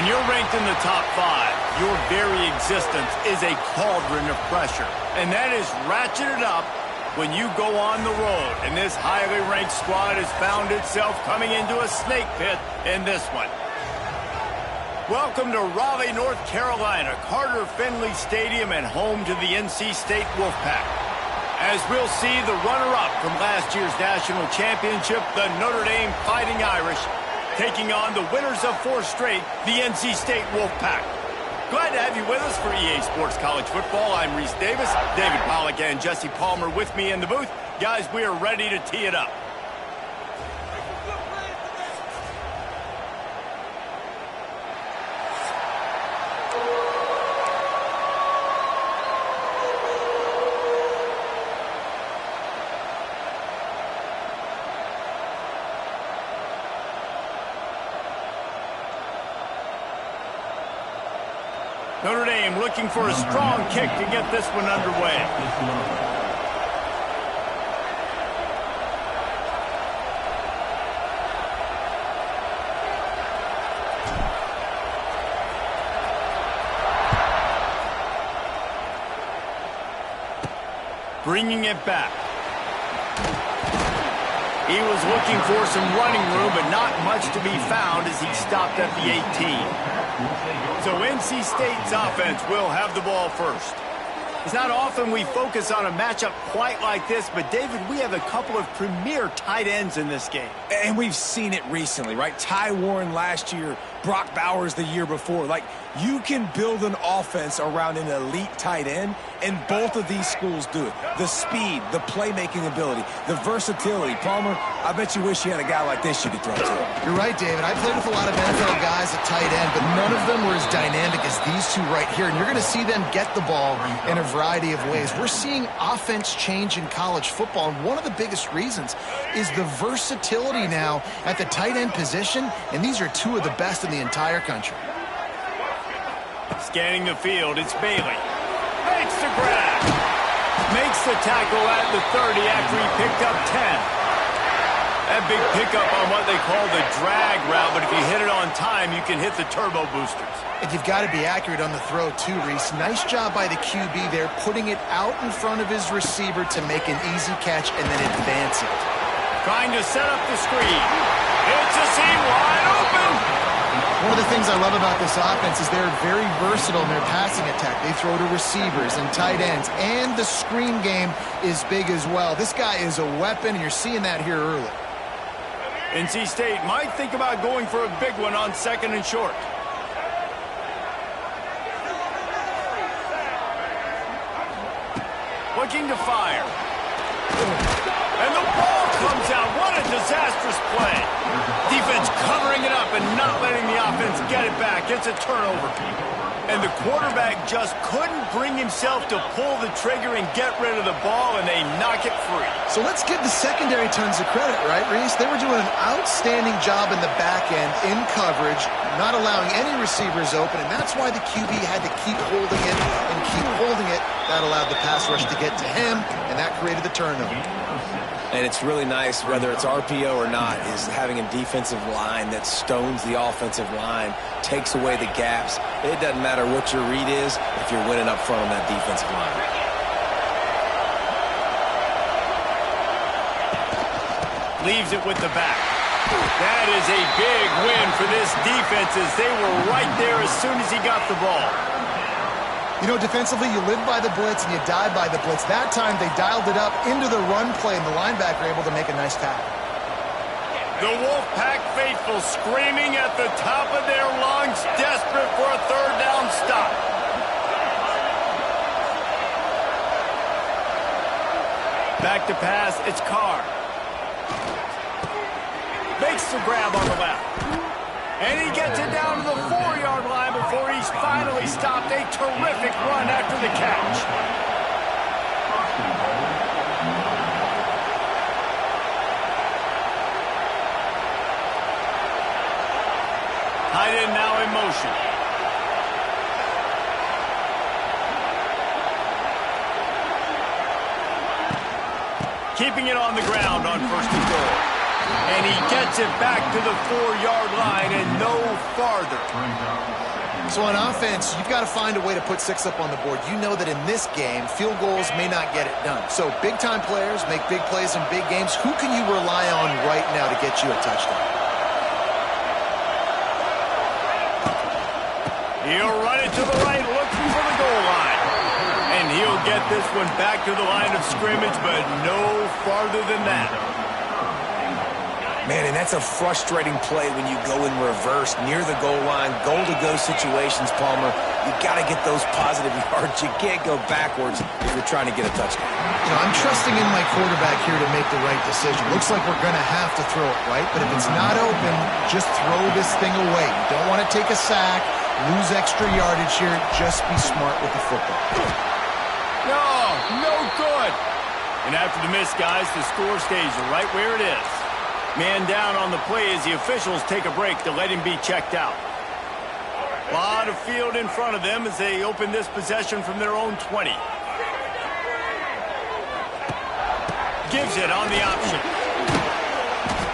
When you're ranked in the top 5, your very existence is a cauldron of pressure. And that is ratcheted up when you go on the road. And this highly ranked squad has found itself coming into a snake pit in this one. Welcome to Raleigh, North Carolina, Carter Finley Stadium, and home to the NC State Wolfpack. As we'll see, the runner-up from last year's national championship, the Notre Dame Fighting Irish, taking on the winners of 4 straight, the NC State Wolfpack. Glad to have you with us for EA Sports College Football. I'm Reese Davis, David Pollack and Jesse Palmer with me in the booth. Guys, we are ready to tee it up. Notre Dame looking for a strong kick to get this one underway. Bringing it back. He was looking for some running room, but not much to be found as he stopped at the 18. So NC State's offense will have the ball first. It's not often we focus on a matchup quite like this, but David, we have a couple of premier tight ends in this game. And we've seen it recently, right? Ty Warren last year, Brock Bowers the year before. Like, you can build an offense around an elite tight end, and both of these schools do it. The speed, the playmaking ability, the versatility. Palmer, I bet you wish you had a guy like this you could throw to. You're right, David. I played with a lot of NFL guys at tight end, but none of them were as dynamic as these two right here. And you're going to see them get the ball in a variety of ways. We're seeing offense change in college football, and one of the biggest reasons is the versatility now at the tight end position, and these are two of the best in the entire country. Scanning the field, it's Bailey. Makes the grab. Makes the tackle at the 30 after he picked up 10. That big pickup on what they call the drag route, but if you hit it on time, you can hit the turbo boosters. And you've got to be accurate on the throw too, Reese. Nice job by the QB there, putting it out in front of his receiver to make an easy catch and then advance it. Trying to set up the screen. It's a seam wide open. One of the things I love about this offense is they're very versatile in their passing attack. They throw to receivers and tight ends, and the screen game is big as well. This guy is a weapon, and you're seeing that here early. NC State might think about going for a big one on 2nd and short. Looking to fire. And the ball comes out. What a disastrous play. Defense covering it up and not letting the offense get it back. It's a turnover. And the quarterback just couldn't bring himself to pull the trigger and get rid of the ball, and they knock it free. So let's give the secondary tons of credit, right, Reese? They were doing an outstanding job in the back end, in coverage, not allowing any receivers open, and that's why the QB had to keep holding it and keep holding it. That allowed the pass rush to get to him, and that created the turnover. And it's really nice, whether it's RPO or not, is having a defensive line that stones the offensive line, takes away the gaps. It doesn't matter what your read is if you're winning up front on that defensive line. Leaves it with the back. That is a big win for this defense as they were right there as soon as he got the ball. You know, defensively, you live by the blitz and you die by the blitz. That time, they dialed it up into the run play, and the linebacker able to make a nice tackle. The Wolfpack faithful screaming at the top of their lungs, desperate for a 3rd down stop. Back to pass, it's Carr. Makes the grab on the left. And he gets it down to the 4-yard line before he's finally stopped. A terrific run after the catch. Tight end now in motion. Keeping it on the ground on 1st and goal. And he gets it back to the 4-yard line and no farther. So on offense, you've got to find a way to put 6 up on the board. You know that in this game, field goals may not get it done. So big-time players make big plays in big games. Who can you rely on right now to get you a touchdown? He'll run it to the right, looking for the goal line. And he'll get this one back to the line of scrimmage, but no farther than that. Man, and that's a frustrating play when you go in reverse near the goal line, goal-to-go situations, Palmer. You got to get those positive yards. You can't go backwards if you're trying to get a touchdown. You know, I'm trusting in my quarterback here to make the right decision. Looks like we're going to have to throw it, right? But if it's not open, just throw this thing away. You don't want to take a sack, lose extra yardage here. Just be smart with the football. No good. And after the miss, guys, the score stays right where it is. Man down on the play as the officials take a break to let him be checked out. A lot of field in front of them as they open this possession from their own 20. Gives it on the option.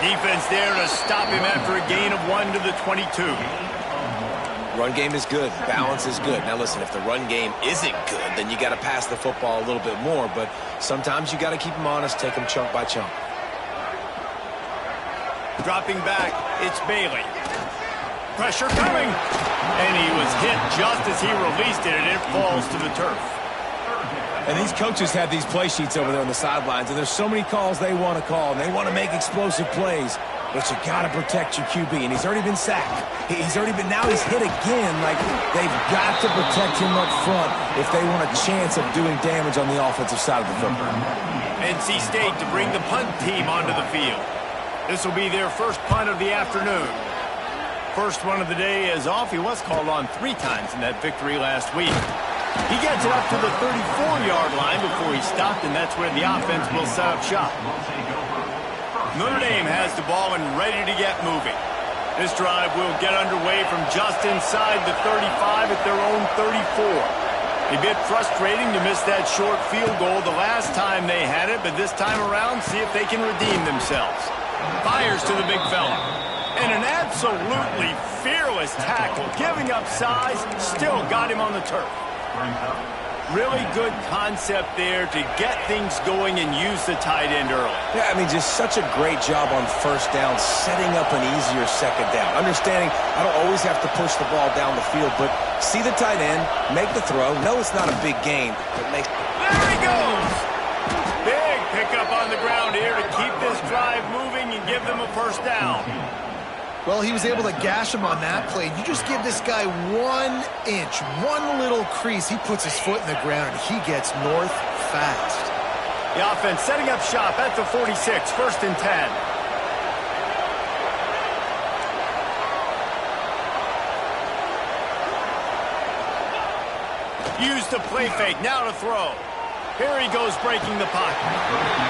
Defense there to stop him after a gain of 1 to the 22. Run game is good. Balance is good. Now, listen, if the run game isn't good, then you got to pass the football a little bit more. But sometimes you got to keep them honest, take them chunk by chunk. Dropping back, it's Bailey. Pressure coming. And he was hit just as he released it, and it falls to the turf. And these coaches have these play sheets over there on the sidelines, and there's so many calls they want to call, and they want to make explosive plays. But you got to protect your QB, and he's already been sacked. Now he's hit again. Like, they've got to protect him up front if they want a chance of doing damage on the offensive side of the football. NC State to bring the punt team onto the field. This will be their first punt of the afternoon. First one of the day is off. He was called on 3 times in that victory last week. He gets it up to the 34-yard line before he stopped, and that's where the offense will set up shop. Notre Dame has the ball and ready to get moving. This drive will get underway from just inside the 35 at their own 34. A bit frustrating to miss that short field goal the last time they had it, but this time around, see if they can redeem themselves. Fires to the big fella. And an absolutely fearless tackle, giving up size, still got him on the turf. Really good concept there to get things going and use the tight end early. Yeah, I mean, just such a great job on first down, setting up an easier second down. Understanding I don't always have to push the ball down the field, but see the tight end, make the throw. No, it's not a big gain, but make... There he goes! Big pickup on the ground here to keep this drive moving and give them a first down. Well, he was able to gash him on that play. You just give this guy 1 inch, one little crease. He puts his foot in the ground, and he gets north fast. The offense setting up shop at the 46, 1st and 10. Use the play fake, now to throw. Here he goes breaking the pocket.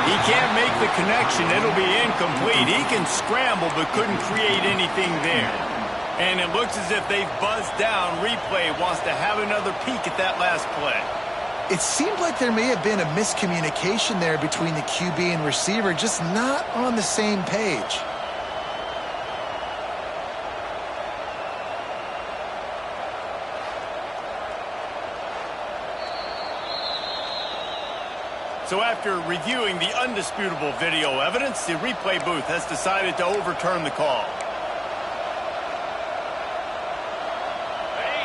He can't make the connection. It'll be incomplete. He can scramble but couldn't create anything there. And it looks as if they've buzzed down. Replay wants to have another peek at that last play. It seemed like there may have been a miscommunication there between the QB and receiver, just not on the same page. So after reviewing the undisputable video evidence, the replay booth has decided to overturn the call.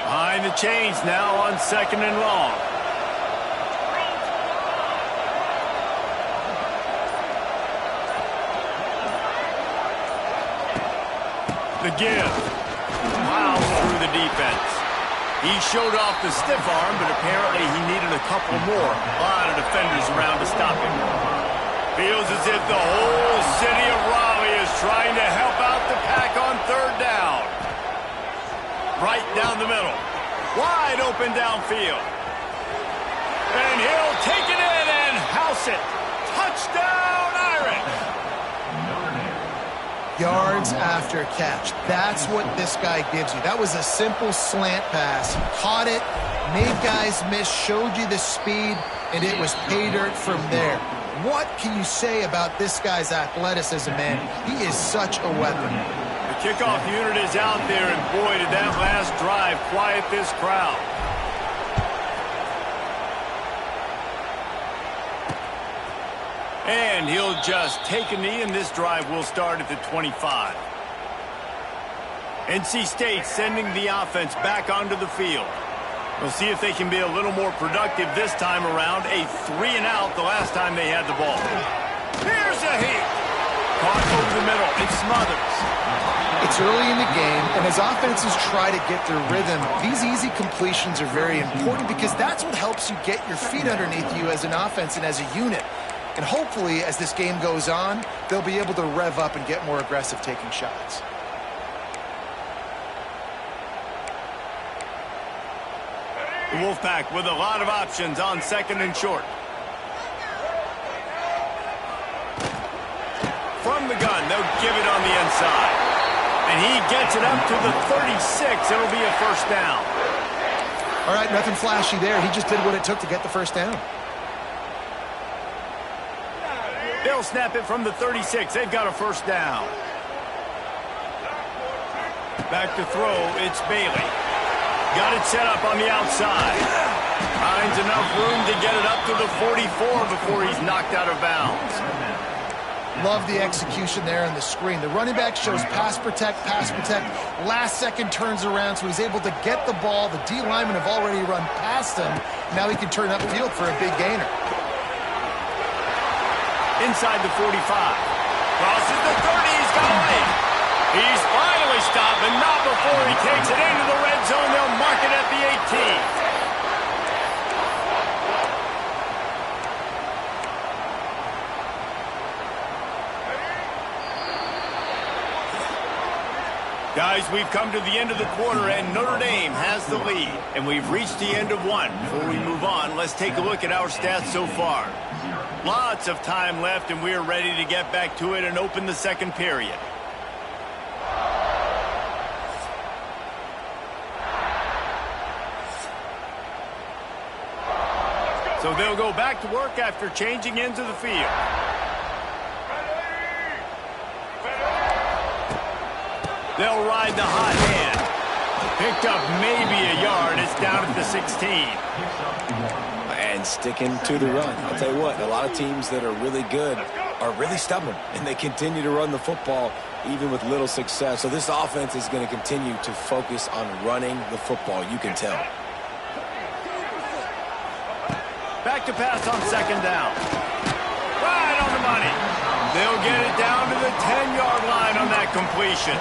Behind the chains now on 2nd and long. The give. Wow, through the defense. He showed off the stiff arm, but apparently he needed a couple more. A lot of defenders around to stop him. Feels as if the whole city of Raleigh is trying to help out the Pack on 3rd down. Right down the middle. Wide open downfield. And he'll take it in and house it. Touchdown, Irish! Yards after catch. That's what this guy gives you. That was a simple slant pass. He caught it, Made guys miss, showed you the speed, and it was pay dirt from there. What can you say about this guy's athleticism, man? He is such a weapon. The kickoff unit is out there, and boy, did that last drive quiet this crowd. And he'll just take a knee, and this drive will start at the 25. NC State sending the offense back onto the field. We'll see if they can be a little more productive this time around. A 3-and-out the last time they had the ball. Here's a heat. Caught over the middle. It smothers. It's early in the game, and as offenses try to get their rhythm, these easy completions are very important because that's what helps you get your feet underneath you as an offense and as a unit. And hopefully, as this game goes on, they'll be able to rev up and get more aggressive taking shots. The Wolfpack with a lot of options on second and short. From the gun, they'll give it on the inside. And he gets it up to the 36. It'll be a first down. All right, nothing flashy there. He just did what it took to get the first down. They'll snap it from the 36. They've got a first down. Back to throw. It's Bailey. Got it set up on the outside. Finds enough room to get it up to the 44 before he's knocked out of bounds. Love the execution there on the screen. The running back shows pass protect, pass protect. Last second turns around, so he's able to get the ball. The D linemen have already run past him. Now he can turn upfield for a big gainer. Inside the 45. Crosses the 30. He's got away. He's finally stopped, but not before he takes it into the red zone. They'll mark it at the 18. Guys, we've come to the end of the quarter, and Notre Dame has the lead. And we've reached the end of one. Before we move on, let's take a look at our stats so far. Lots of time left, and we are ready to get back to it and open the second period. So they'll go back to work after changing into the field. They'll ride the hot hand. Picked up maybe a yard. It's down at the 16. And sticking to the run. I'll tell you what, a lot of teams that are really good are really stubborn, and they continue to run the football even with little success. So this offense is going to continue to focus on running the football. You can tell. Back to pass on second down. Right on the money. They'll get it down to the 10-yard line on that completion.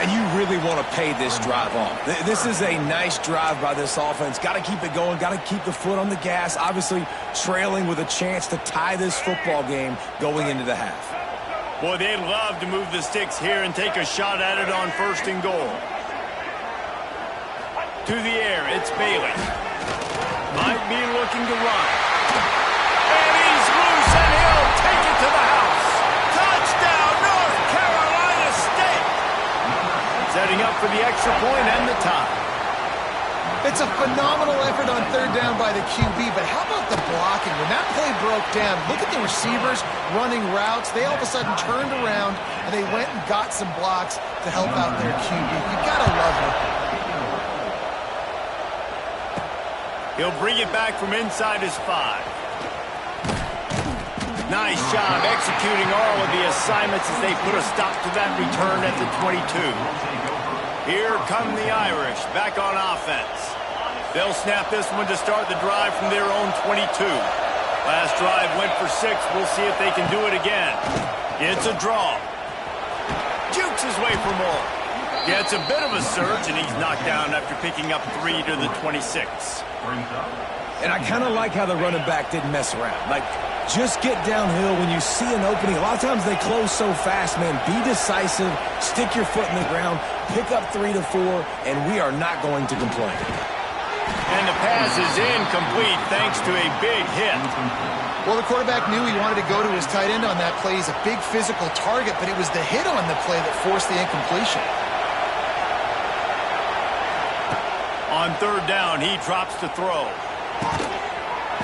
And you really want to pay this drive off. This is a nice drive by this offense. Got to keep it going. Got to keep the foot on the gas. Obviously, trailing with a chance to tie this football game going into the half. Boy, they'd love to move the sticks here and take a shot at it on first and goal. To the air, it's Bailey. Might be looking to run. And he's loose, and he'll take it to the house. Touchdown, North Carolina State. Setting up for the extra point and the tie. It's a phenomenal effort on third down by the QB, but how about the blocking? When that play broke down, look at the receivers running routes. They all of a sudden turned around, and they went and got some blocks to help out their QB. You gotta love it. He'll bring it back from inside his 5. Nice job executing all of the assignments as they put a stop to that return at the 22. Here come the Irish back on offense. They'll snap this one to start the drive from their own 22. Last drive went for 6. We'll see if they can do it again. It's a draw. Jukes his way for more. Gets a bit of a surge, and he's knocked down after picking up 3 to the 26. And I kind of like how the running back didn't mess around. Like, just get downhill when you see an opening. A lot of times they close so fast, man. Be decisive, stick your foot in the ground, pick up 3 to 4, and we are not going to complain. And the pass is incomplete thanks to a big hit. Well, the quarterback knew he wanted to go to his tight end on that play. He's a big physical target, but it was the hit on the play that forced the incompletion. On third down, he drops to throw.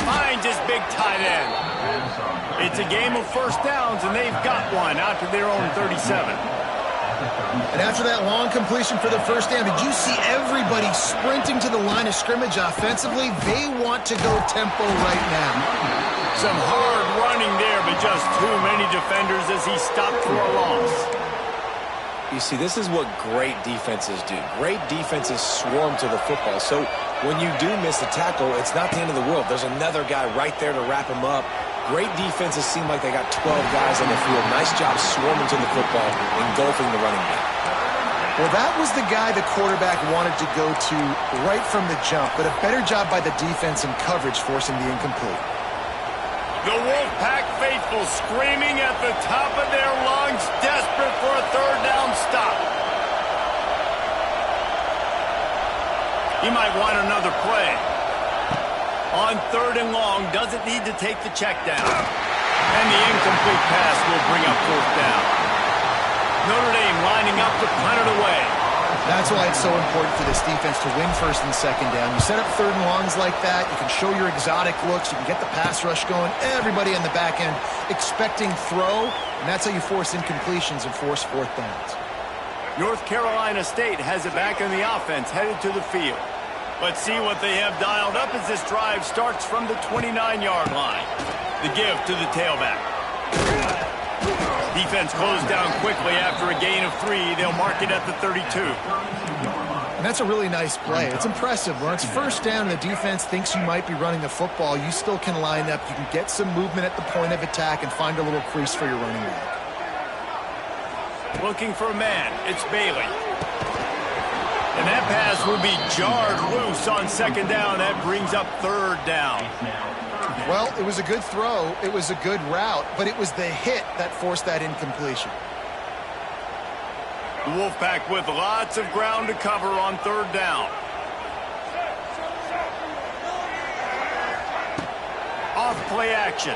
Finds his big tight end. It's a game of first downs, and they've got one out to their own 37. And after that long completion for the first down, did you see everybody sprinting to the line of scrimmage offensively? They want to go tempo right now. Some hard running there, but just too many defenders as he stopped for a loss. You see, this is what great defenses do. Great defenses swarm to the football. So when you do miss a tackle, it's not the end of the world. There's another guy right there to wrap him up. Great defenses seem like they got 12 guys on the field. Nice job swarming to the football, engulfing the running back. Well, that was the guy the quarterback wanted to go to right from the jump, but a better job by the defense in coverage forcing the incomplete. The Wolfpack faithful screaming at the top of their lungs, desperate for a third down stop. He might want another play. On third and long, doesn't need to take the check down. And the incomplete pass will bring up fourth down. Notre Dame lining up to punt it away. That's why it's so important for this defense to win first and second down. You set up third and longs like that, you can show your exotic looks, you can get the pass rush going, everybody on the back end expecting throw, and that's how you force incompletions and force fourth downs. North Carolina State has it back in the offense, headed to the field. Let's see what they have dialed up as this drive starts from the 29-yard line. The give to the tailback. Defense closed down quickly after a gain of 3. They'll mark it at the 32. And that's a really nice play. It's impressive. When it's first down and the defense thinks you might be running the football, you still can line up. You can get some movement at the point of attack and find a little crease for your running back. Looking for a man. It's Bailey. And that pass will be jarred loose on second down. That brings up third down. Well, it was a good throw. It was a good route, but it was the hit that forced that incompletion. The Wolfpack with lots of ground to cover on third down. Off play action.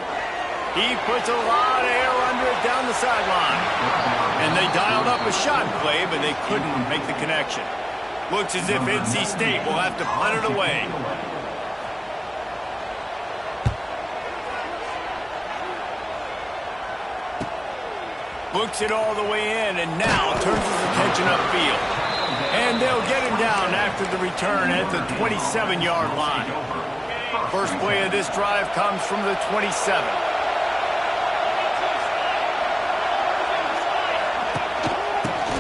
He puts a lot of air under it down the sideline. And they dialed up a shot play, but they couldn't make the connection. Looks as if NC State will have to punt it away. Looks it all the way in, and now turns his attention upfield. And they'll get him down after the return at the 27-yard line. First play of this drive comes from the 27.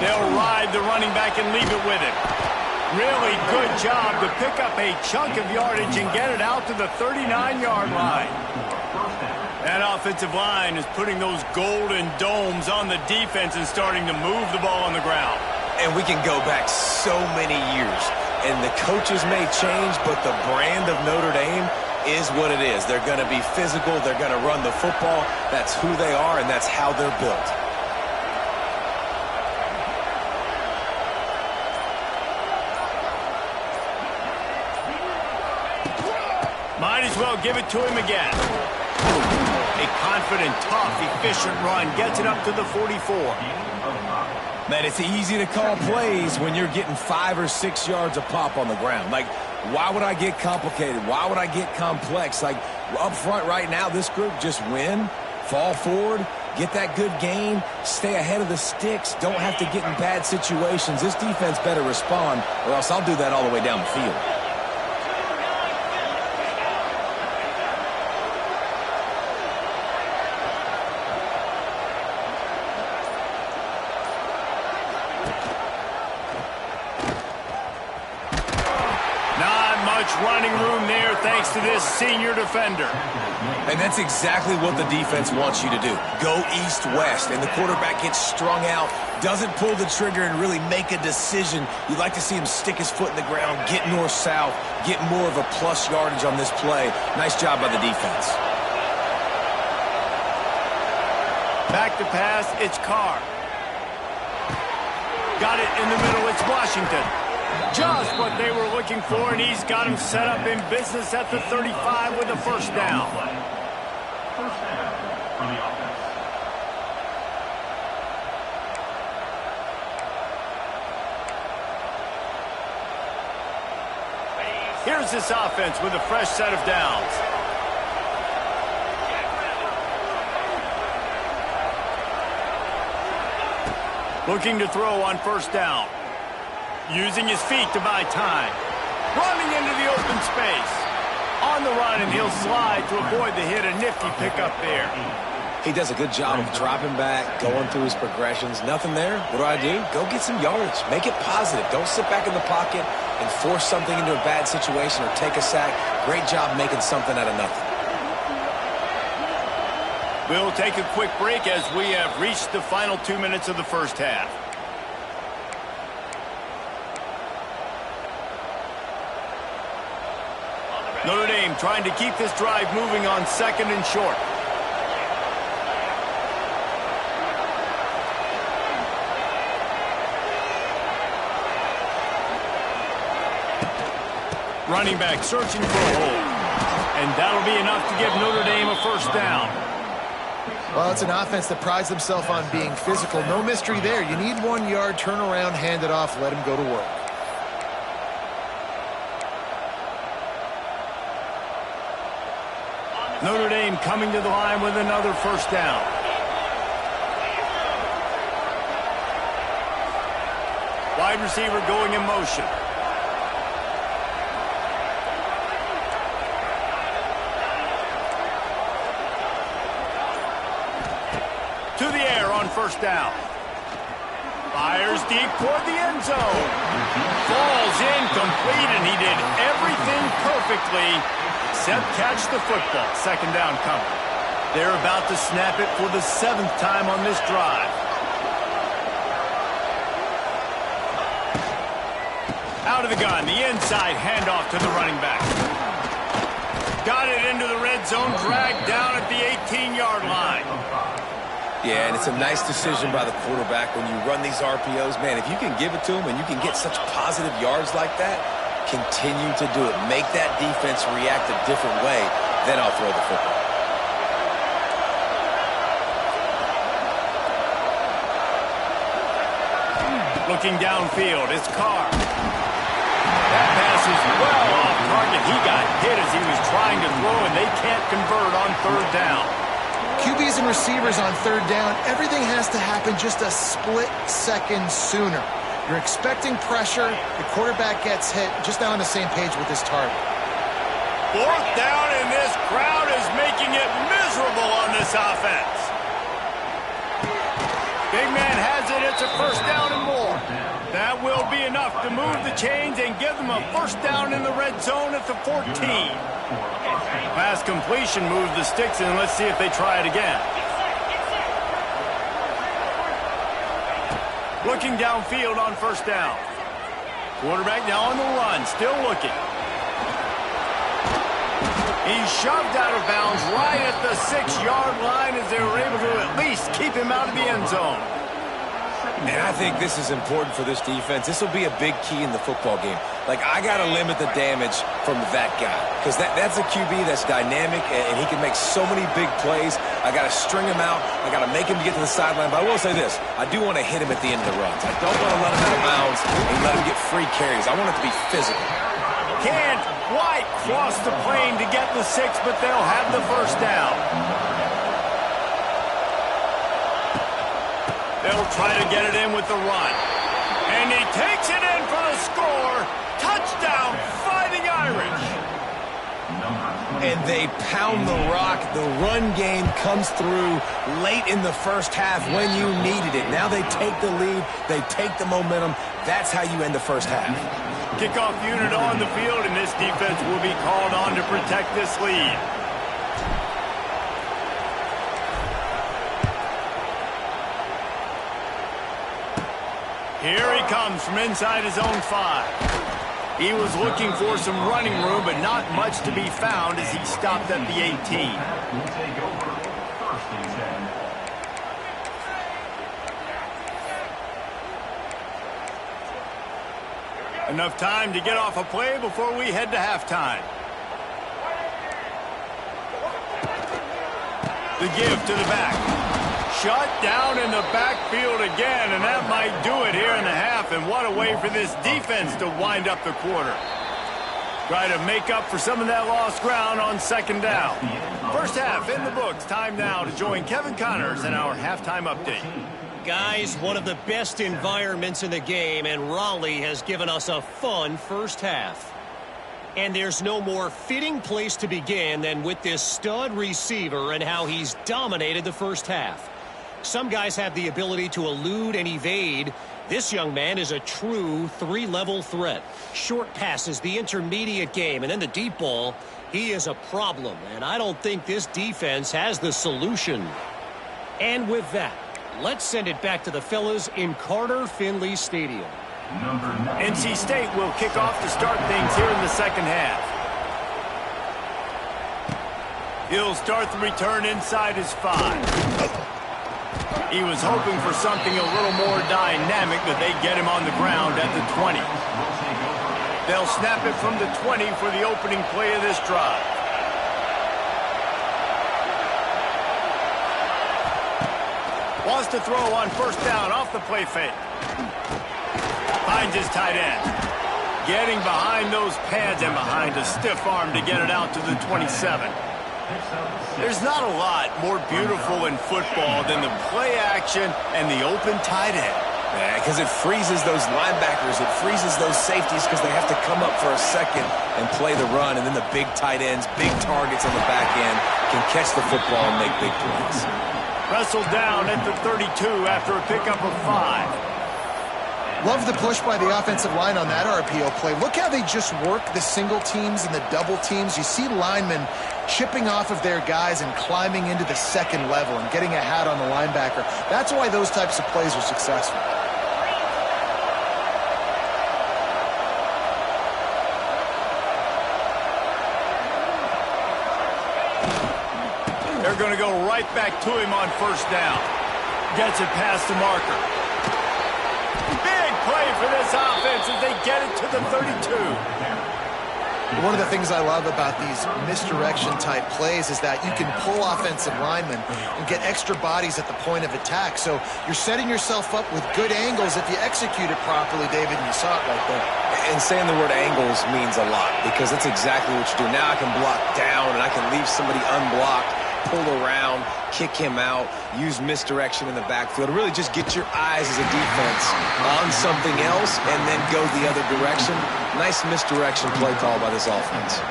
They'll ride the running back and leave it with him. Really good job to pick up a chunk of yardage and get it out to the 39-yard line. That offensive line is putting those golden domes on the defense and starting to move the ball on the ground. And we can go back so many years. And the coaches may change, but the brand of Notre Dame is what it is. They're going to be physical. They're going to run the football. That's who they are, and that's how they're built. Might as well give it to him again. A confident, tough, efficient run gets it up to the 44. Man, it's easy to call plays when you're getting 5 or 6 yards a pop on the ground. Like, why would I get complicated? Why would I get complex? Like, up front right now, this group just win, fall forward, get that good gain, stay ahead of the sticks, don't have to get in bad situations. This defense better respond, or else I'll do that all the way down the field. Running room there thanks to this senior defender. And that's exactly what the defense wants you to do. Go east-west, and the quarterback gets strung out, doesn't pull the trigger and really make a decision. You'd like to see him stick his foot in the ground, get north-south, get more of a plus yardage on this play. Nice job by the defense. Back to pass, it's Carr. Got it in the middle, it's Washington. Just what they were looking for, and he's got him set up in business at the 35 with a first down. here's this offense with a fresh set of downs. Looking to throw on first down. Using his feet to buy time. Running into the open space. On the run, and he'll slide to avoid the hit. A nifty pickup there. He does a good job of dropping back, going through his progressions. Nothing there. What do? Go get some yards. Make it positive. Don't sit back in the pocket and force something into a bad situation or take a sack. Great job making something out of nothing. We'll take a quick break as we have reached the final 2 minutes of the first half. Notre Dame trying to keep this drive moving on second and short. Running back searching for a hole. And that'll be enough to give Notre Dame a first down. Well, it's an offense that prides themselves on being physical. No mystery there. You need 1 yard, turn around, hand it off, let him go to work. Notre Dame coming to the line with another first down. Wide receiver going in motion. To the air on first down. Fires deep toward the end zone. Falls incomplete, and he did everything perfectly except catch the football. Second down coming. They're about to snap it for the 7th time on this drive. Out of the gun, the inside handoff to the running back. Got it into the red zone, dragged down at the 18-yard line. Yeah, and it's a nice decision by the quarterback when you run these RPOs. Man, if you can give it to him and you can get such positive yards like that, continue to do it. Make that defense react a different way, then I'll throw the football. Looking downfield, it's Carr. That pass is well off target. He got hit as he was trying to throw, and they can't convert on third down. QBs and receivers on third down, everything has to happen just a split second sooner. You're expecting pressure, the quarterback gets hit, just not on the same page with his target. Fourth down, and this crowd is making it miserable on this offense. Big man has it, it's a first down and more. That will be enough to move the chains and give them a first down in the red zone at the 14. Pass completion moves the sticks, and let's see if they try it again. Looking downfield on first down. Quarterback now on the run, still looking. He's shoved out of bounds right at the 6-yard line as they were able to at least keep him out of the end zone. And I think this is important for this defense. This will be a big key in the football game. Like, I got to limit the damage from that guy because that's a QB that's dynamic, and he can make so many big plays. I got to string him out. I got to make him get to the sideline. But I will say this. I do want to hit him at the end of the runs. I don't want to let him out of bounds and let him get free carries. I want it to be physical. Can't quite cross the plane to get the 6, but they'll have the first down. They'll try to get it in with the run. And he takes it in for the score. Touchdown, Fighting Irish. And they pound the rock. The run game comes through late in the first half when you needed it. Now they take the lead. They take the momentum. That's how you end the first half. Kickoff unit on the field, and this defense will be called on to protect this lead. Here he comes from inside his own 5. He was looking for some running room, but not much to be found as he stopped at the 18. Enough time to get off a play before we head to halftime. The give to the back. Shut down in the backfield again, and that might do it here in the half. And what a way for this defense to wind up the quarter. Try to make up for some of that lost ground on second down. First half in the books. Time now to join Kevin Connors in our halftime update. Guys, one of the best environments in the game, and Raleigh has given us a fun first half. And there's no more fitting place to begin than with this stud receiver and how he's dominated the first half. Some guys have the ability to elude and evade. This young man is a true three-level threat. Short passes, the intermediate game, and then the deep ball. He is a problem, and I don't think this defense has the solution. And with that, let's send it back to the fellas in Carter Finley Stadium. NC State will kick off to start things here in the second half. He'll start the return inside his 5. He was hoping for something a little more dynamic, but they get him on the ground at the 20. They'll snap it from the 20 for the opening play of this drive. Wants to throw on first down off the play fake. Finds his tight end. Getting behind those pads and behind a stiff arm to get it out to the 27. There's not a lot more beautiful in football than the play action and the open tight end. Yeah, because it freezes those linebackers. It freezes those safeties because they have to come up for a second and play the run. And then the big tight ends, big targets on the back end can catch the football and make big plays. Wrestled down at the 32 after a pickup of 5. Love the push by the offensive line on that RPO play. Look how they just work the single teams and the double teams. You see linemen chipping off of their guys and climbing into the second level and getting a hat on the linebacker. That's why those types of plays are successful. They're going to go right back to him on first down. Gets it past the marker. Big play for this offense as they get it to the 32. One of the things I love about these misdirection type plays is that you can pull offensive linemen and get extra bodies at the point of attack. So you're setting yourself up with good angles if you execute it properly, David, and you saw it right there. And saying the word angles means a lot because that's exactly what you do. Now I can block down and I can leave somebody unblocked, pull around, kick him out, use misdirection in the backfield. Really just get your eyes as a defense on something else and then go the other direction. Nice misdirection play call by this offense.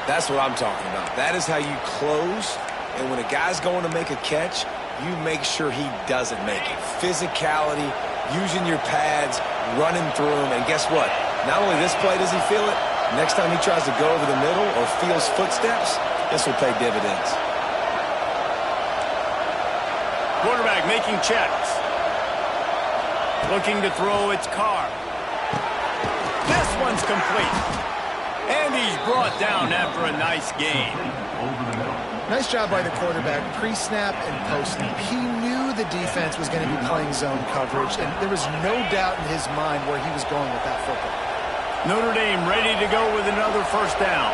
That's what I'm talking about. That is how you close, and when a guy's going to make a catch, you make sure he doesn't make it. Physicality, using your pads, running through him, and guess what? Not only this play does he feel it, next time he tries to go over the middle or feels footsteps, this will pay dividends. Quarterback making checks. Looking to throw its Carr. This one's complete. And he's brought down after a nice gain. Nice job by the quarterback, pre-snap and post-snap. He knew the defense was going to be playing zone coverage, and there was no doubt in his mind where he was going with that football. Notre Dame ready to go with another first down.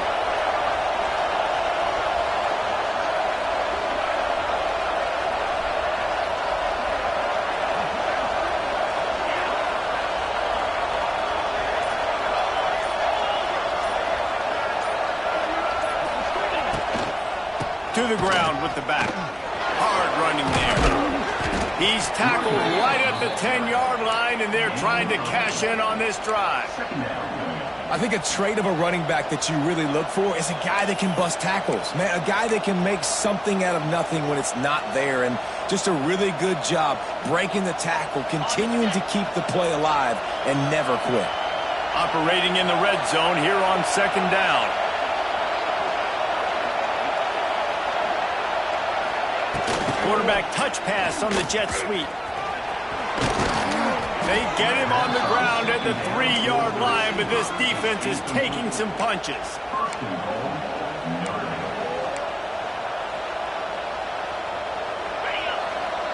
To the ground with the back. Hard running there. He's tackled right at the 10-yard line, and they're trying to cash in on this drive. I think a trait of a running back that you really look for is a guy that can bust tackles. Man, a guy that can make something out of nothing when it's not there. And just a really good job breaking the tackle, continuing to keep the play alive, and never quit. Operating in the red zone here on second down. Quarterback touch pass on the jet sweep. They get him on the ground at the 3-yard line, but this defense is taking some punches.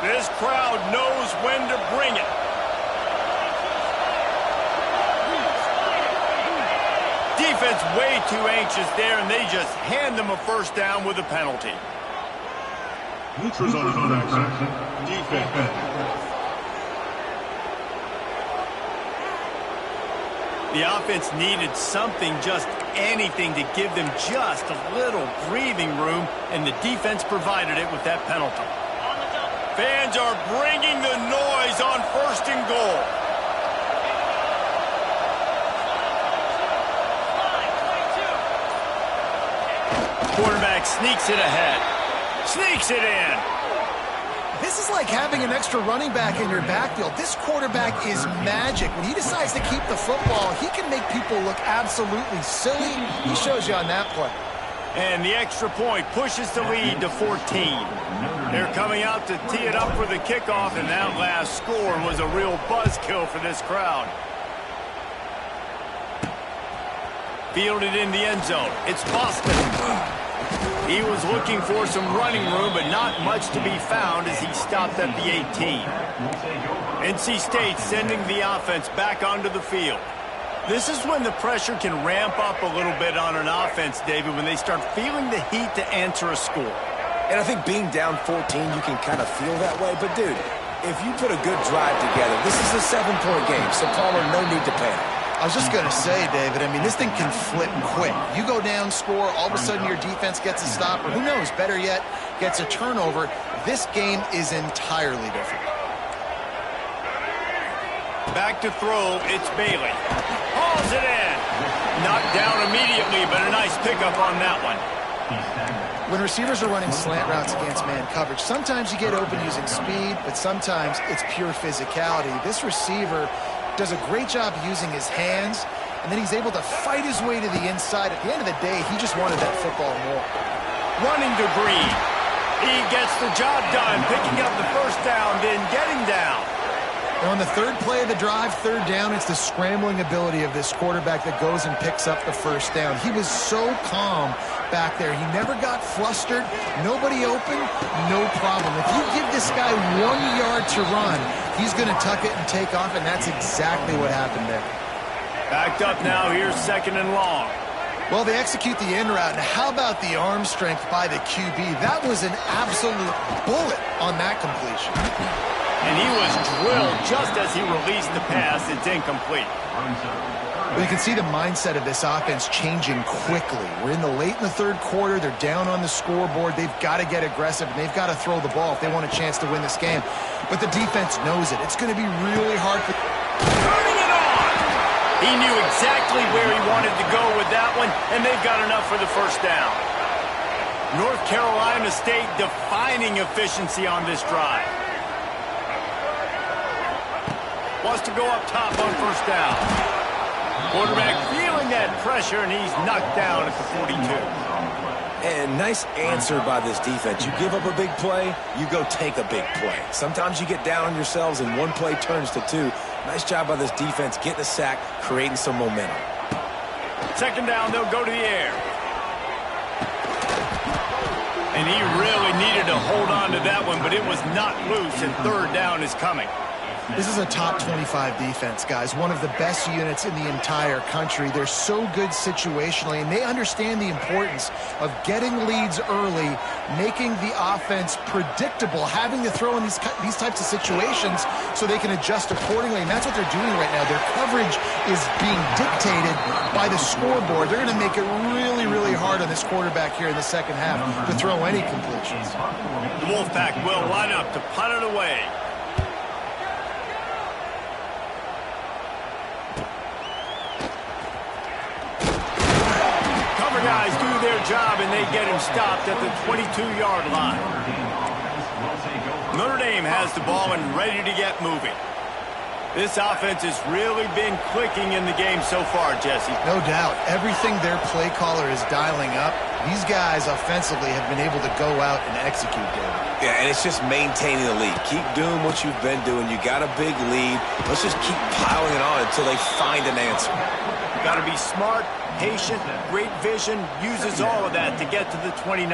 This crowd knows when to bring it. Defense way too anxious there, and they just hand them a first down with a penalty. Neutrals on defense. The offense needed something just anything to give them just a little breathing room, and the defense provided it with that penalty. Fans are bringing the noise on 1st and goal. Quarterback sneaks it ahead. Sneaks it in. This is like having an extra running back in your backfield. This quarterback is magic. When he decides to keep the football, he can make people look absolutely silly. He shows you on that play. And the extra point pushes the lead to 14. They're coming out to tee it up for the kickoff, and that last score was a real buzzkill for this crowd. Fielded in the end zone. It's Boston. He was looking for some running room, but not much to be found as he stopped at the 18. NC State sending the offense back onto the field. This is when the pressure can ramp up a little bit on an offense, David, when they start feeling the heat to answer a score. And I think being down 14, you can kind of feel that way. But, dude, if you put a good drive together, this is a 7-point game, so Palmer, no need to panic. I was just going to say, David, I mean, this thing can flip quick. You go down, score, all of a sudden your defense gets a stop, or who knows, better yet, gets a turnover. This game is entirely different. Back to throw, it's Bailey. Hauls it in. Knocked down immediately, but a nice pickup on that one. When receivers are running slant routes against man coverage, sometimes you get open using speed, but sometimes it's pure physicality. This receiver does a great job using his hands, and then he's able to fight his way to the inside. At the end of the day, he just wanted that football more. Running to Green. He gets the job done, picking up the first down, then getting down. And on the third play of the drive, 3rd down, it's the scrambling ability of this quarterback that goes and picks up the first down. He was so calm back there. He never got flustered. Nobody open, no problem. If you give this guy 1 yard to run, he's going to tuck it and take off, and that's exactly what happened there. Backed up now. Here's 2nd and long. Well, they execute the in route, and how about the arm strength by the QB? That was an absolute bullet on that completion. And he was drilled just as he released the pass. It's incomplete. Well, you can see the mindset of this offense changing quickly. We're in the late in the 3rd quarter. They're down on the scoreboard. They've got to get aggressive, and they've got to throw the ball if they want a chance to win this game. But the defense knows it. It's going to be really hard for... Turning it on! He knew exactly where he wanted to go with that one, and they've got enough for the first down. North Carolina State defining efficiency on this drive. Wants to go up top on 1st down. Quarterback feeling that pressure, and he's knocked down at the 42. And nice answer by this defense. You give up a big play, you go take a big play. Sometimes you get down on yourselves and one play turns to 2. Nice job by this defense getting a sack, creating some momentum. 2nd down, they'll go to the air. And he really needed to hold on to that one, but it was not loose, and 3rd down is coming. This is a top 25 defense, guys. One of the best units in the entire country. They're so good situationally, and they understand the importance of getting leads early, making the offense predictable, having to throw in these types of situations so they can adjust accordingly, and that's what they're doing right now. Their coverage is being dictated by the scoreboard. They're going to make it really, really hard on this quarterback here in the 2nd half to throw any completions. The Wolfpack will line up to punt it away. Guys do their job, and they get him stopped at the 22-yard line. Notre Dame has the ball and ready to get moving. This offense has really been clicking in the game so far, Jesse. No doubt. Everything their play caller is dialing up, these guys offensively have been able to go out and execute, David. Yeah, and it's just maintaining the lead. Keep doing what you've been doing. You got a big lead. Let's just keep piling it on until they find an answer. Got to be smart, patient, great vision, uses all of that to get to the 29.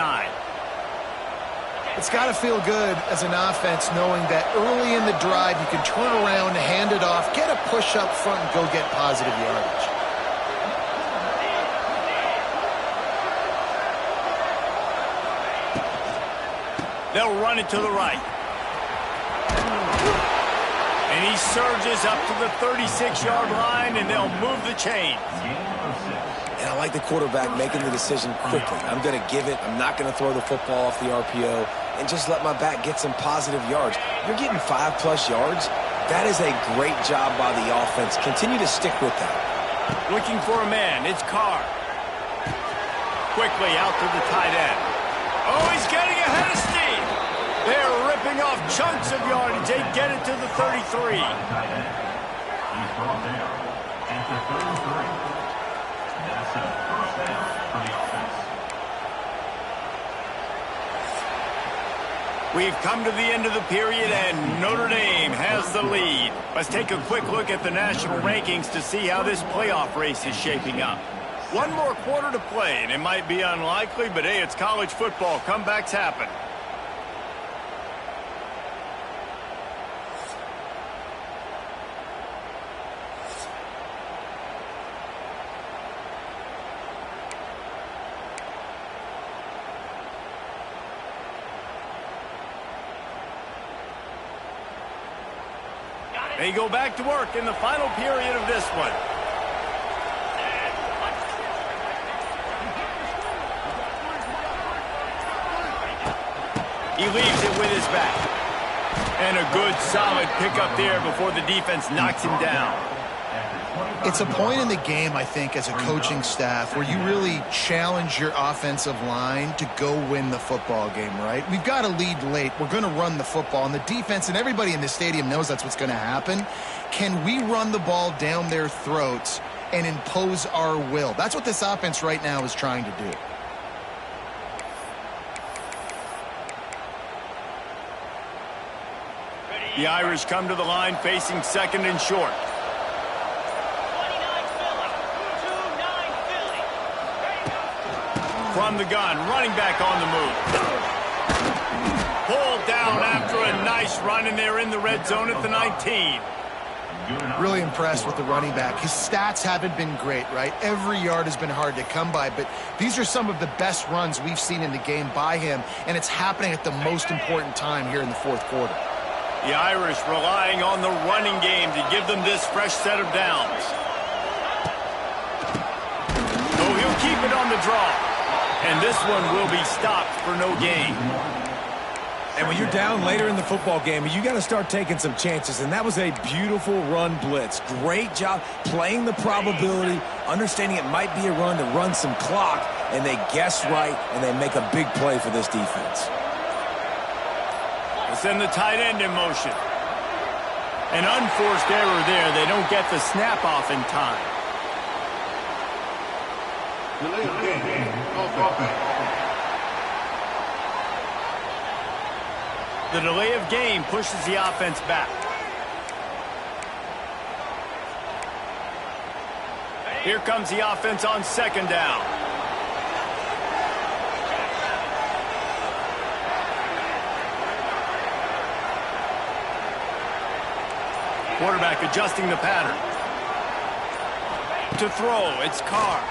It's got to feel good as an offense knowing that early in the drive you can turn around, hand it off, get a push up front, and go get positive yardage. They'll run it to the right. And he surges up to the 36-yard line, and they'll move the chain. And I like the quarterback making the decision quickly. I'm going to give it. I'm not going to throw the football off the RPO and just let my back get some positive yards. You're getting 5+ yards. That is a great job by the offense. Continue to stick with that. Looking for a man. It's Carr. Quickly out to the tight end. Oh, he's getting ahead of steam. They're ripping off chunks of yardage. They get it to the 33. He's brought down at the 33. That's a first down for the offense. We've come to the end of the period, and Notre Dame has the lead. Let's take a quick look at the national rankings to see how this playoff race is shaping up. One more quarter to play, and it might be unlikely, but hey, it's college football. Comebacks happen. They go back to work in the final period of this one. He leaves it with his back. And a good, solid pickup there before the defense knocks him down. It's a point in the game, I think, as a coaching staff where you really challenge your offensive line to go win the football game, right? We've got a lead late. We're going to run the football. And the defense and everybody in the stadium knows that's what's going to happen. Can we run the ball down their throats and impose our will? That's what this offense right now is trying to do. The Irish come to the line facing second and short. From the gun, running back on the move. Pulled down after a nice run, and they're in the red zone at the 19. Really impressed with the running back. His stats haven't been great, right? Every yard has been hard to come by, but these are some of the best runs we've seen in the game by him, and it's happening at the most important time here in the fourth quarter. The Irish relying on the running game to give them this fresh set of downs. Oh, he'll keep it on the draw. And this one will be stopped for no gain. And when you're down later in the football game, you got to start taking some chances. And that was a beautiful run blitz. Great job playing the probability, understanding it might be a run to run some clock, and they guess right, and they make a big play for this defense. They send the tight end in motion. An unforced error there. They don't get the snap off in time. Delay of game. Offense. The delay of game pushes the offense back. Here comes the offense on second down. Quarterback adjusting the pattern. To throw, it's Carr.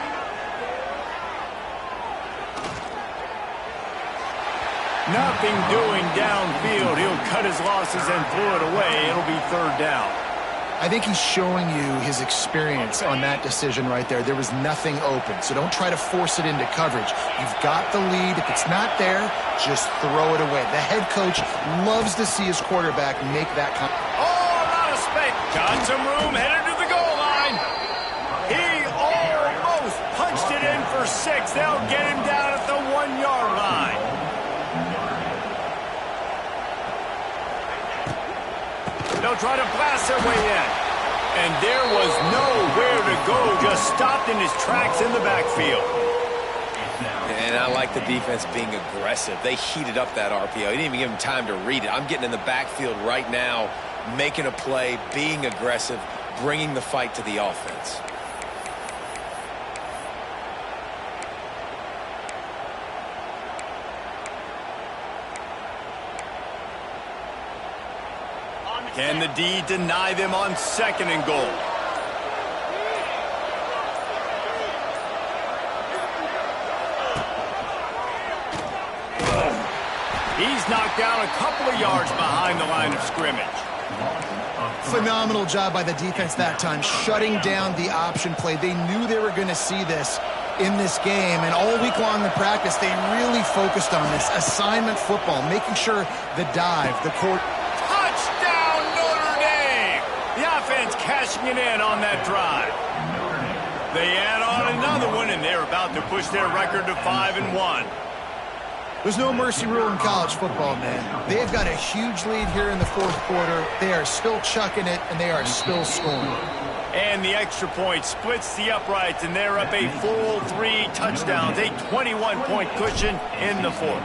Nothing doing downfield. He'll cut his losses and throw it away. It'll be third down. I think he's showing you his experience on that decision right there. There was nothing open, so don't try to force it into coverage. You've got the lead. If it's not there, just throw it away. The head coach loves to see his quarterback make that kind. Oh, a lot of space. Got some room, headed to the goal line. He almost punched it in for 6. They'll get him down at the 1-yard line. They'll try to blast their way in. And there was nowhere to go. Just stopped in his tracks in the backfield. And I like the defense being aggressive. They heated up that RPO. He didn't even give him time to read it. I'm getting in the backfield right now, making a play, being aggressive, bringing the fight to the offense. Can the D deny them on second and goal? He's knocked down a couple of yards behind the line of scrimmage. Phenomenal job by the defense that time, shutting down the option play. They knew they were going to see this, in this game, and all week long in practice, they really focused on this assignment football, making sure the dive, the court. Touchdown, Notre Dame! The offense cashing it in on that drive. They add on another one, and they're about to push their record to 5-1. There's no mercy rule in college football, man. They've got a huge lead here in the fourth quarter. They are still chucking it, and they are still scoring. And the extra point splits the uprights, and they're up a full 3 touchdowns, a 21-point cushion in the fourth.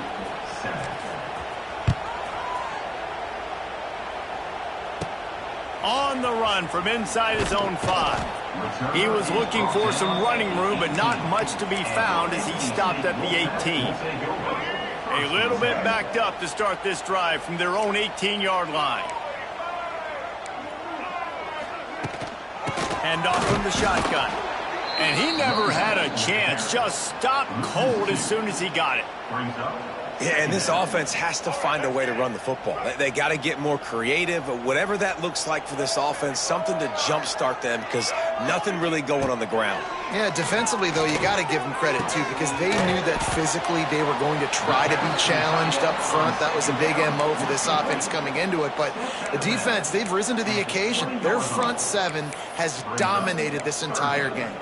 On the run from inside his own 5. He was looking for some running room, but not much to be found as he stopped at the 18. A little bit backed up to start this drive from their own 18-yard line. Hand off from the shotgun. And he never had a chance. Just stopped cold as soon as he got it. Yeah, and this offense has to find a way to run the football. They got to get more creative, whatever that looks like for this offense, something to jumpstart them because nothing really going on the ground. Yeah, defensively, though, you got to give them credit, too, because they knew that physically they were going to try to be challenged up front. That was a big MO for this offense coming into it. But the defense, they've risen to the occasion. Their front 7 has dominated this entire game.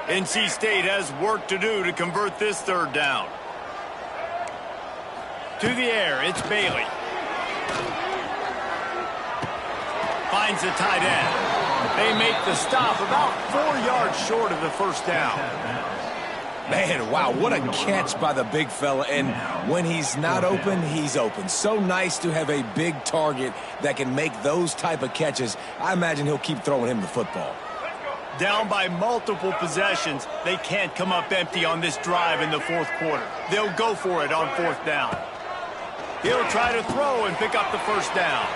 NC State has work to do to convert this third down. To the air, it's Bailey. Finds the tight end. They make the stop about 4 yards short of the first down. Man, wow, what a catch by the big fella. And when he's not open, he's open. So nice to have a big target that can make those type of catches. I imagine he'll keep throwing him the football. Down by multiple possessions, they can't come up empty on this drive in the fourth quarter. They'll go for it on 4th down. He'll try to throw and pick up the first down.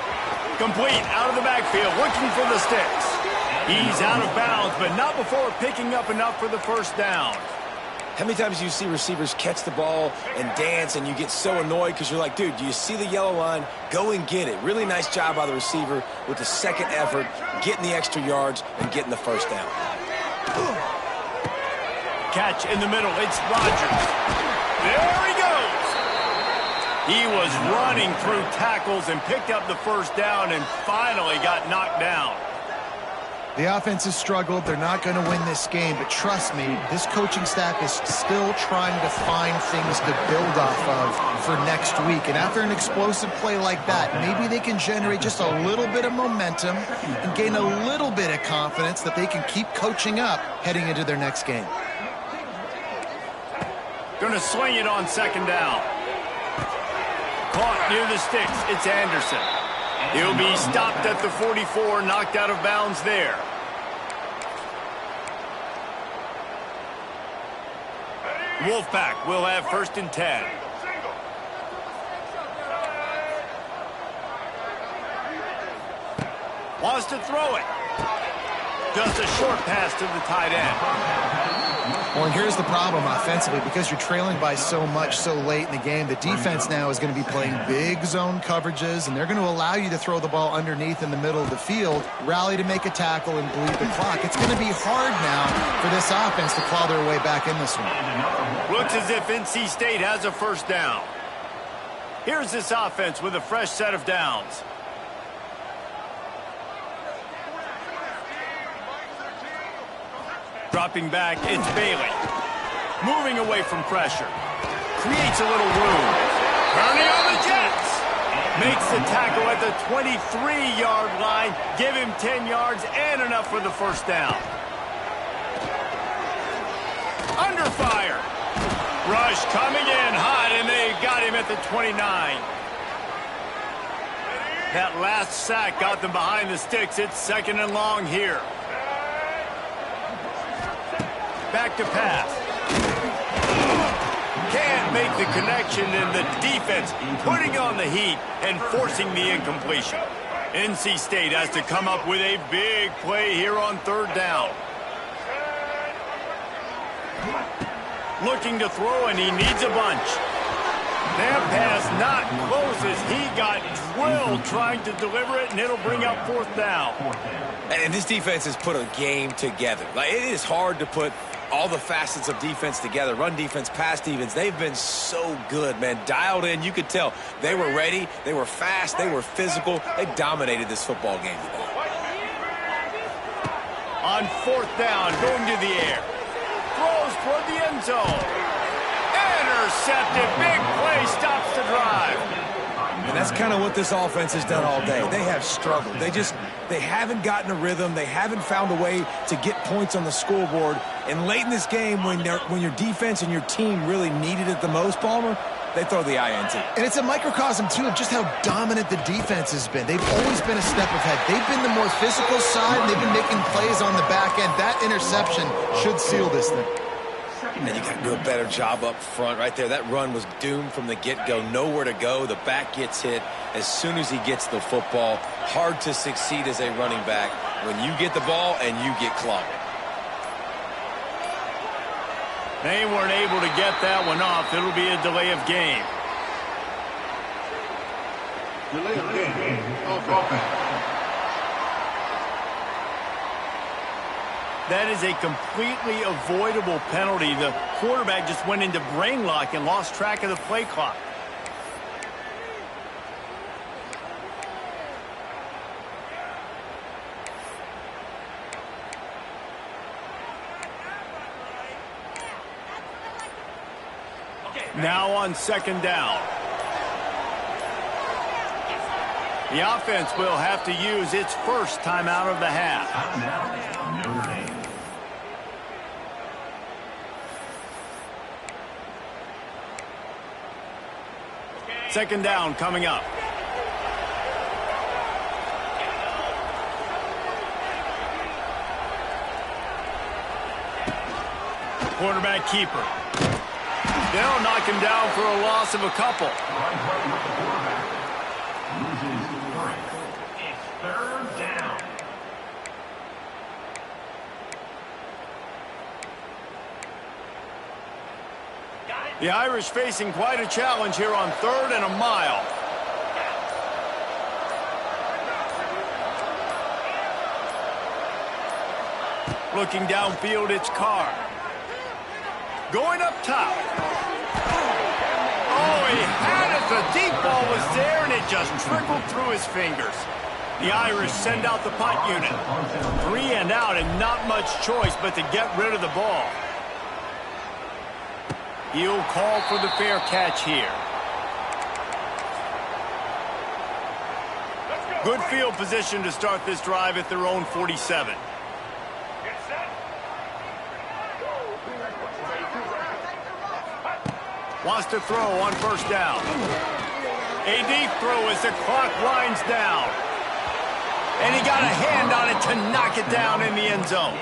Complete out of the backfield, looking for the sticks. He's out of bounds, but not before picking up enough for the first down. How many times do you see receivers catch the ball and dance and you get so annoyed because you're like, dude, do you see the yellow line? Go and get it. Really nice job by the receiver with the second effort, getting the extra yards and getting the first down. Catch in the middle. It's Rodgers. There he goes. He was running through tackles and picked up the first down and finally got knocked down. The offense has struggled. They're not going to win this game, but trust me, this coaching staff is still trying to find things to build off of for next week. And after an explosive play like that, maybe they can generate just a little bit of momentum and gain a little bit of confidence that they can keep coaching up heading into their next game. Going to swing it on 2nd down. Caught near the sticks. It's Anderson. He'll be stopped at the 44, knocked out of bounds there. Wolfpack will have 1st and 10. Wants to throw it. Just a short pass to the tight end. Well, and here's the problem offensively. Because you're trailing by so much so late in the game, the defense now is going to be playing big zone coverages, and they're going to allow you to throw the ball underneath in the middle of the field, rally to make a tackle, and bleed the clock. It's going to be hard now for this offense to claw their way back in this one. Looks as if NC State has a 1st down. Here's this offense with a fresh set of downs. Dropping back, it's Bailey. Moving away from pressure. Creates a little room. Turning on the Jets. Makes the tackle at the 23-yard line. Give him 10 yards and enough for the first down. Under fire. Rush coming in hot, and they got him at the 29. That last sack got them behind the sticks. It's 2nd and long here. Back to pass. Can't make the connection, and the defense putting on the heat and forcing the incompletion. NC State has to come up with a big play here on 3rd down. Looking to throw, and he needs a bunch. That pass not close as he got drilled trying to deliver it, and it'll bring up 4th down. And this defense has put a game together. Like, it is hard to put all the facets of defense together. Run defense, pass defense. They've been so good, man. Dialed in. You could tell they were ready. They were fast. They were physical. They dominated this football game today. On 4th down, going to the air. Throws toward the end zone. Intercepted. Big play. Stops the drive. And that's kind of what this offense has done all day. They have struggled. They haven't gotten a rhythm. They haven't found a way to get points on the scoreboard. And late in this game, when your defense and your team really needed it the most, Palmer, they throw the INT. And it's a microcosm, too, of just how dominant the defense has been. They've always been a step ahead. They've been the more physical side, and they've been making plays on the back end. That interception should seal this thing. And you got to do a better job up front right there. That run was doomed from the get-go. Nowhere to go. The back gets hit as soon as he gets the football. Hard to succeed as a running back when you get the ball and you get clobbered. They weren't able to get that one off. It'll be a delay of game. Delay of game. Offense. That is a completely avoidable penalty. The quarterback just went into brain lock and lost track of the play clock. Now on 2nd down. The offense will have to use its first timeout of the half. Notre Dame. 2nd down coming up. Quarterback keeper. They'll knock him down for a loss of a couple. Loses 3. It's 3rd down. The Irish facing quite a challenge here on 3rd and a mile. Looking downfield, it's Carr. Going up top. Oh, he had it. The deep ball was there, and it just trickled through his fingers. The Irish send out the punt unit. 3 and out, and not much choice but to get rid of the ball. He'll call for the fair catch here. Good field position to start this drive at their own 47. Wants to throw on 1st down. A deep throw as the clock winds down. And he got a hand on it to knock it down in the end zone.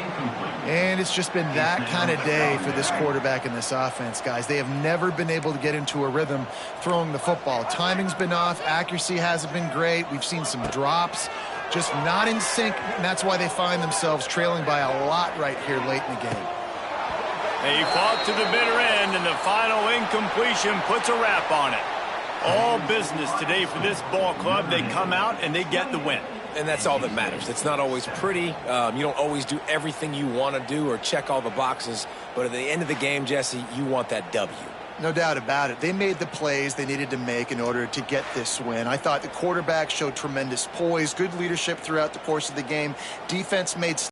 And it's just been that kind of day for this quarterback and this offense, guys. They have never been able to get into a rhythm throwing the football. Timing's been off. Accuracy hasn't been great. We've seen some drops. Just not in sync, and that's why they find themselves trailing by a lot right here late in the game. He fought to the bitter end, and the final incompletion puts a wrap on it. All business today for this ball club. They come out and they get the win. And that's all that matters. It's not always pretty. You don't always do everything you want to do or check all the boxes. But at the end of the game, Jesse, you want that W. No doubt about it. They made the plays they needed to make in order to get this win. I thought the quarterback showed tremendous poise, good leadership throughout the course of the game. Defense made